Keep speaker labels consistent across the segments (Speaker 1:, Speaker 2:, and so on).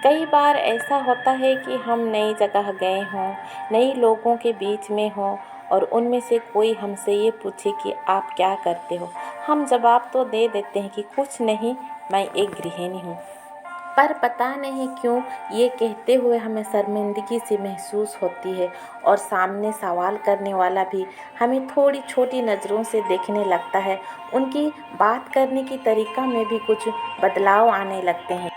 Speaker 1: कई बार ऐसा होता है कि हम नई जगह गए हों, नए लोगों के बीच में हों और उनमें से कोई हमसे ये पूछे कि आप क्या करते हो। हम जवाब तो दे देते हैं कि कुछ नहीं, मैं एक गृहिणी हूँ। पर पता नहीं क्यों ये कहते हुए हमें शर्मिंदगी सी महसूस होती है और सामने सवाल करने वाला भी हमें थोड़ी छोटी नज़रों से देखने लगता है। उनकी बात करने की तरीका में भी कुछ बदलाव आने लगते हैं।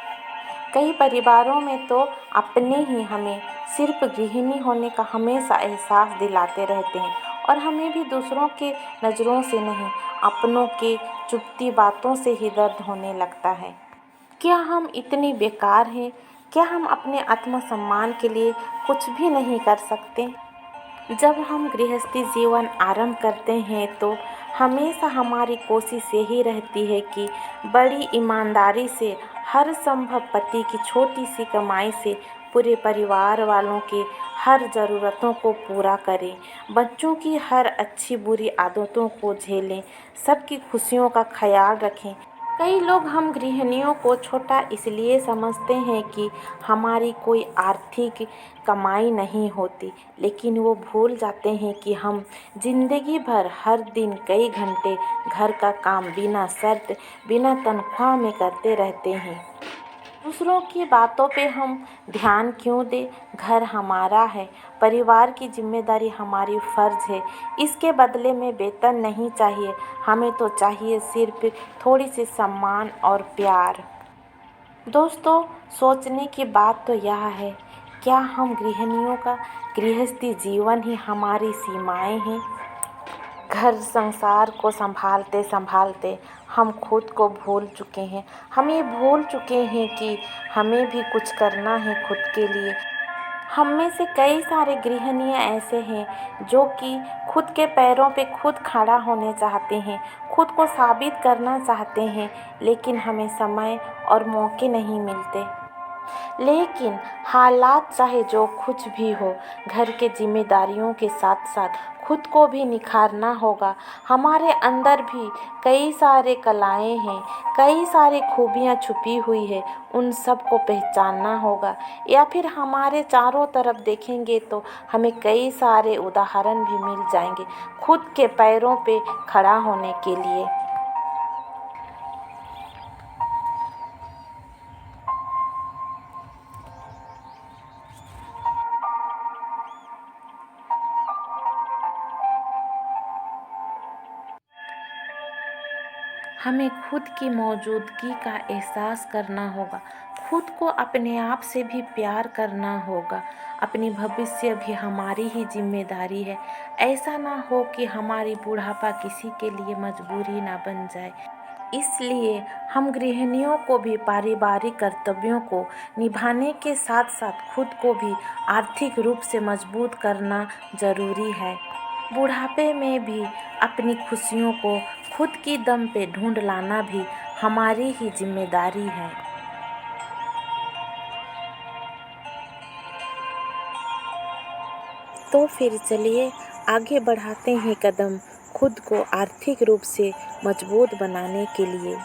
Speaker 1: कई परिवारों में तो अपने ही हमें सिर्फ गृहिणी होने का हमेशा एहसास दिलाते रहते हैं और हमें भी दूसरों के नज़रों से नहीं, अपनों के चुभती बातों से ही दर्द होने लगता है। क्या हम इतने बेकार हैं? क्या हम अपने आत्मसम्मान के लिए कुछ भी नहीं कर सकते? जब हम गृहस्थी जीवन आरंभ करते हैं तो हमेशा हमारी कोशिश यही रहती है कि बड़ी ईमानदारी से हर संभव पति की छोटी सी कमाई से पूरे परिवार वालों के हर ज़रूरतों को पूरा करें, बच्चों की हर अच्छी बुरी आदतों को झेलें, सबकी खुशियों का ख्याल रखें। कई लोग हम गृहिणियों को छोटा इसलिए समझते हैं कि हमारी कोई आर्थिक कमाई नहीं होती, लेकिन वो भूल जाते हैं कि हम जिंदगी भर हर दिन कई घंटे घर का काम बिना शर्त, बिना तनख्वाह में करते रहते हैं। दूसरों की बातों पे हम ध्यान क्यों दें? घर हमारा है, परिवार की जिम्मेदारी हमारी फ़र्ज़ है। इसके बदले में वेतन नहीं चाहिए, हमें तो चाहिए सिर्फ थोड़ी सी सम्मान और प्यार। दोस्तों, सोचने की बात तो यह है, क्या हम गृहिणियों का गृहस्थी जीवन ही हमारी सीमाएं हैं? घर संसार को संभालते संभालते हम खुद को भूल चुके हैं। हम ये भूल चुके हैं कि हमें भी कुछ करना है खुद के लिए। हम में से कई सारे गृहिणियाँ ऐसे हैं जो कि खुद के पैरों पे खुद खड़ा होने चाहते हैं, खुद को साबित करना चाहते हैं, लेकिन हमें समय और मौके नहीं मिलते। लेकिन हालात चाहे जो कुछ भी हो, घर के जिम्मेदारियों के साथ साथ खुद को भी निखारना होगा। हमारे अंदर भी कई सारे कलाएं हैं, कई सारी खूबियां छुपी हुई है, उन सब को पहचानना होगा। या फिर हमारे चारों तरफ देखेंगे तो हमें कई सारे उदाहरण भी मिल जाएंगे खुद के पैरों पे खड़ा होने के लिए। हमें खुद की मौजूदगी का एहसास करना होगा, खुद को अपने आप से भी प्यार करना होगा। अपनी भविष्य भी हमारी ही जिम्मेदारी है। ऐसा ना हो कि हमारी बुढ़ापा किसी के लिए मजबूरी ना बन जाए। इसलिए हम गृहिणियों को भी पारिवारिक कर्तव्यों को निभाने के साथ साथ खुद को भी आर्थिक रूप से मजबूत करना जरूरी है। बुढ़ापे में भी अपनी खुशियों को खुद की दम पे ढूंढ लाना भी हमारी ही जिम्मेदारी है। तो फिर चलिए आगे बढ़ाते हैं कदम खुद को आर्थिक रूप से मजबूत बनाने के लिए।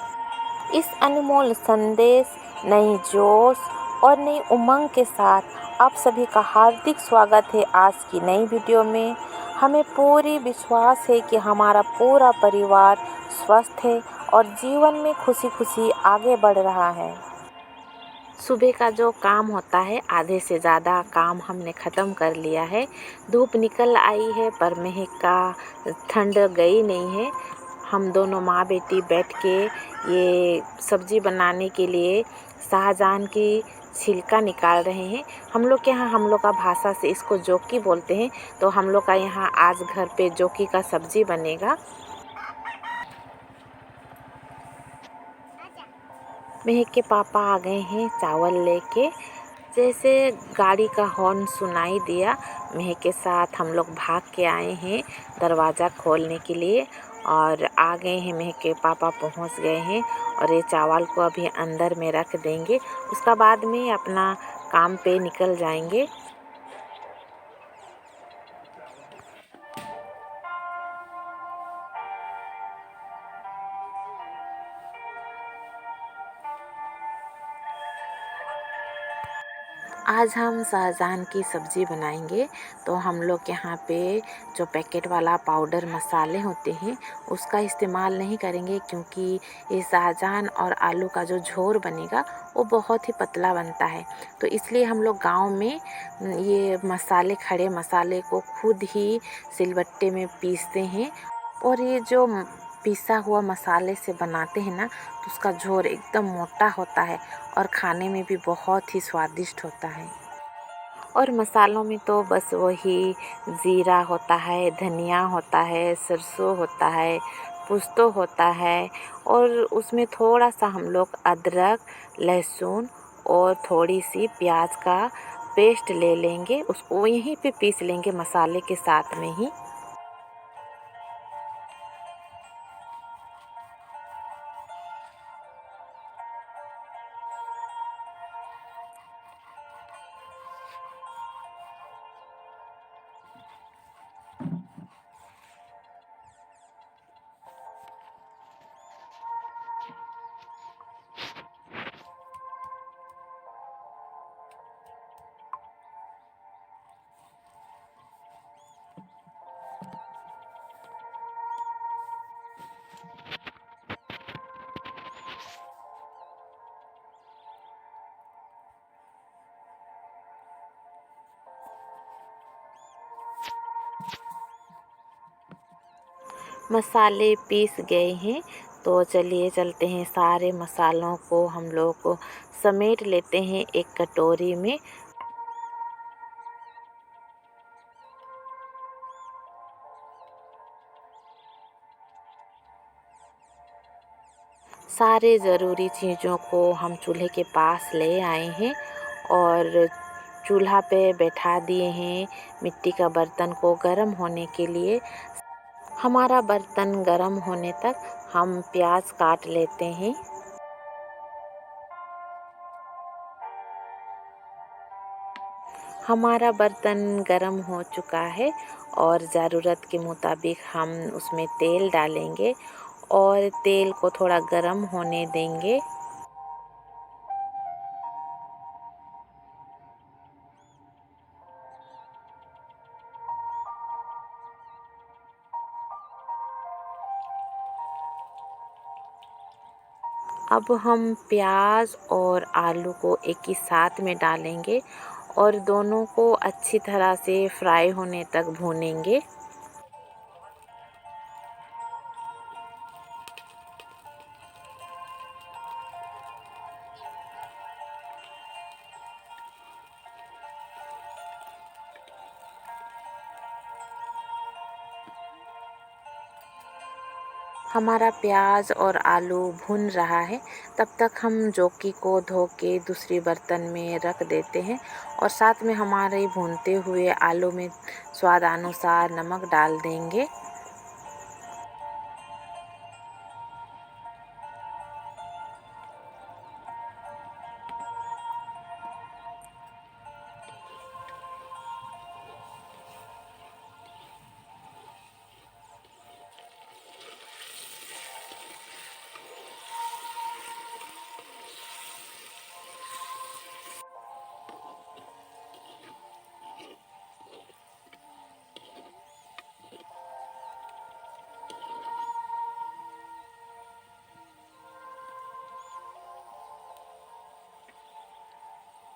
Speaker 1: इस अनमोल संदेश, नई जोश और नई उमंग के साथ आप सभी का हार्दिक स्वागत है आज की नई वीडियो में। हमें पूरी विश्वास है कि हमारा पूरा परिवार स्वस्थ है और जीवन में खुशी खुशी आगे बढ़ रहा है। सुबह का जो काम होता है, आधे से ज़्यादा काम हमने ख़त्म कर लिया है। धूप निकल आई है पर महक का ठंड गई नहीं है। हम दोनों माँ बेटी बैठ के ये सब्ज़ी बनाने के लिए शाहजहान की छिलका निकाल रहे हैं। हम लोग के यहाँ, हम लोग का भाषा से इसको जौकी बोलते हैं। तो हम लोग का यहाँ आज घर पे जौकी का सब्ज़ी बनेगा। महक के पापा आ गए हैं चावल लेके। जैसे गाड़ी का हॉर्न सुनाई दिया, महक के साथ हम लोग भाग के आए हैं दरवाज़ा खोलने के लिए और आ गए हैं। महक के पापा पहुंच गए हैं और ये चावल को अभी अंदर में रख देंगे, उसका बाद में अपना काम पे निकल जाएंगे। आज हम शाहजहाँ की सब्ज़ी बनाएंगे। तो हम लोग यहाँ पे जो पैकेट वाला पाउडर मसाले होते हैं उसका इस्तेमाल नहीं करेंगे, क्योंकि ये शाहजहाँ और आलू का जो झोर बनेगा वो बहुत ही पतला बनता है। तो इसलिए हम लोग गांव में ये मसाले, खड़े मसाले को खुद ही सिलबट्टे में पीसते हैं। और ये जो पिसा हुआ मसाले से बनाते हैं ना, तो उसका झोर एकदम मोटा होता है और खाने में भी बहुत ही स्वादिष्ट होता है। और मसालों में तो बस वही ज़ीरा होता है, धनिया होता है, सरसों होता है, पोस्तो होता है, और उसमें थोड़ा सा हम लोग अदरक, लहसुन और थोड़ी सी प्याज का पेस्ट ले लेंगे, उसको यहीं पे पीस लेंगे मसाले के साथ में ही। मसाले पीस गए हैं, तो चलिए चलते हैं, सारे मसालों को हम लोग को समेट लेते हैं एक कटोरी में। सारे ज़रूरी चीज़ों को हम चूल्हे के पास ले आए हैं और चूल्हा पे बैठा दिए हैं मिट्टी का बर्तन को गर्म होने के लिए। हमारा बर्तन गर्म होने तक हम प्याज काट लेते हैं। हमारा बर्तन गर्म हो चुका है और ज़रूरत के मुताबिक हम उसमें तेल डालेंगे और तेल को थोड़ा गर्म होने देंगे। अब हम प्याज और आलू को एक ही साथ में डालेंगे और दोनों को अच्छी तरह से फ्राई होने तक भूनेंगे। हमारा प्याज और आलू भुन रहा है, तब तक हम जोकी को धो के दूसरी बर्तन में रख देते हैं और साथ में हमारे भूनते हुए आलू में स्वाद अनुसार नमक डाल देंगे।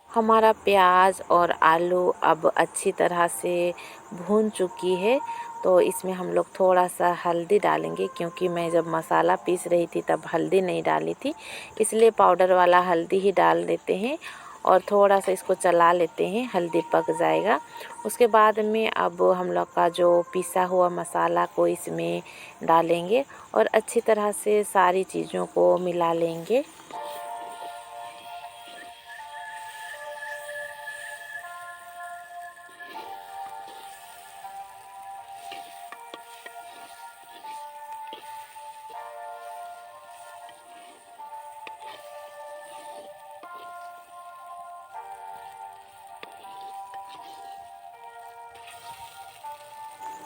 Speaker 1: हमारा प्याज और आलू अब अच्छी तरह से भून चुकी है, तो इसमें हम लोग थोड़ा सा हल्दी डालेंगे, क्योंकि मैं जब मसाला पीस रही थी तब हल्दी नहीं डाली थी, इसलिए पाउडर वाला हल्दी ही डाल देते हैं और थोड़ा सा इसको चला लेते हैं, हल्दी पक जाएगा। उसके बाद में अब हम लोग का जो पिसा हुआ मसाला को इसमें डालेंगे और अच्छी तरह से सारी चीज़ों को मिला लेंगे।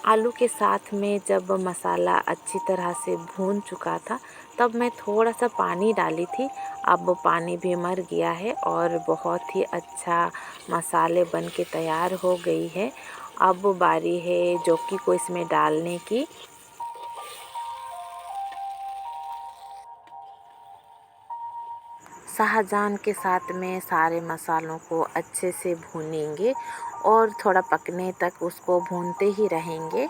Speaker 1: आलू के साथ में जब मसाला अच्छी तरह से भून चुका था, तब मैं थोड़ा सा पानी डाली थी। अब पानी भी मर गया है और बहुत ही अच्छा मसाले बन के तैयार हो गई है। अब बारी है जौकी को इसमें डालने की। शाहजहान के साथ में सारे मसालों को अच्छे से भूनेंगे और थोड़ा पकने तक उसको भूनते ही रहेंगे।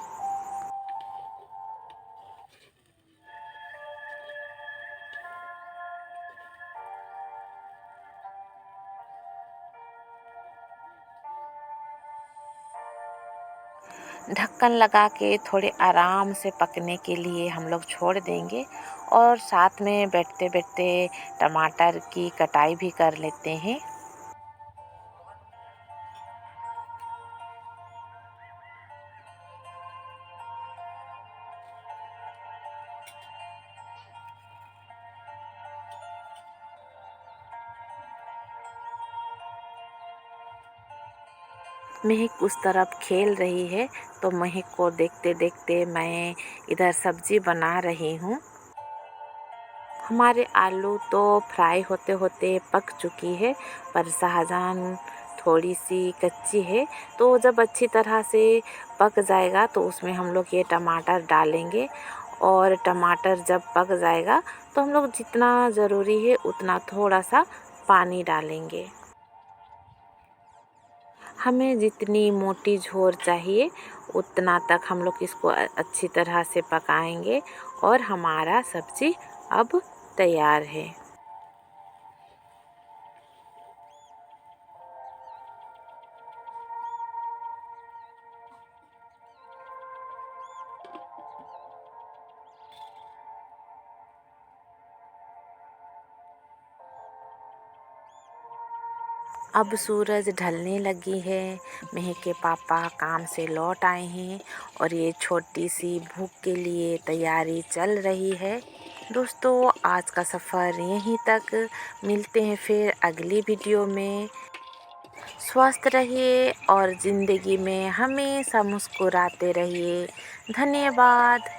Speaker 1: ढक्कन लगा के थोड़े आराम से पकने के लिए हम लोग छोड़ देंगे और साथ में बैठते बैठते टमाटर की कटाई भी कर लेते हैं। महक उस तरफ खेल रही है तो महक को देखते देखते मैं इधर सब्जी बना रही हूँ। हमारे आलू तो फ्राई होते होते पक चुकी है, पर शाहजहान थोड़ी सी कच्ची है। तो जब अच्छी तरह से पक जाएगा तो उसमें हम लोग ये टमाटर डालेंगे और टमाटर जब पक जाएगा तो हम लोग जितना ज़रूरी है उतना थोड़ा सा पानी डालेंगे। हमें जितनी मोटी झोर चाहिए उतना तक हम लोग इसको अच्छी तरह से पकाएंगे और हमारा सब्ज़ी अब तैयार है। अब सूरज ढलने लगी है। महक के पापा काम से लौट आए हैं और ये छोटी सी भूख के लिए तैयारी चल रही है। दोस्तों, आज का सफ़र यहीं तक। मिलते हैं फिर अगली वीडियो में। स्वस्थ रहिए और ज़िंदगी में हमेशा मुस्कुराते रहिए। धन्यवाद।